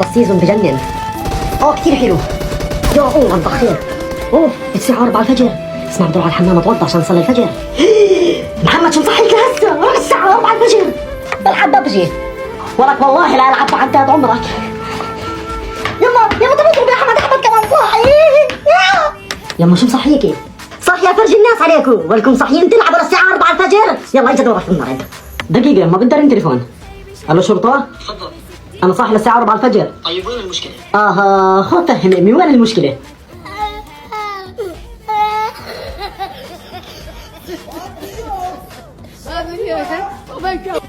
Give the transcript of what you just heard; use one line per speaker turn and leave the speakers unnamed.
السيزون بجنن. كتير حلو. يا والله خير. الساعة 4 الفجر. اسمع بدي اروح على الحمام اتوضا عشان اصلي الفجر. محمد شو مصحيك لهسه؟ الساعة 4 الفجر. بلعب ببجي. ولك والله لا العب حتى عمرك. يلا تبطل يا احمد كمان صاحي. يما شو مصحيكي؟ صاحية فرجي الناس عليكم، ولكم صاحيين تلعبوا للساعة 4 الفجر. يلا اجا دورك في المغرب. دقيقة يما بدي ارن تليفون. الو شرطة؟
تفضل.
أنا صاحي للساعة 4 الفجر.
طيب وين المشكلة؟
خذ فهم أمي وين المشكلة؟
Oh my God.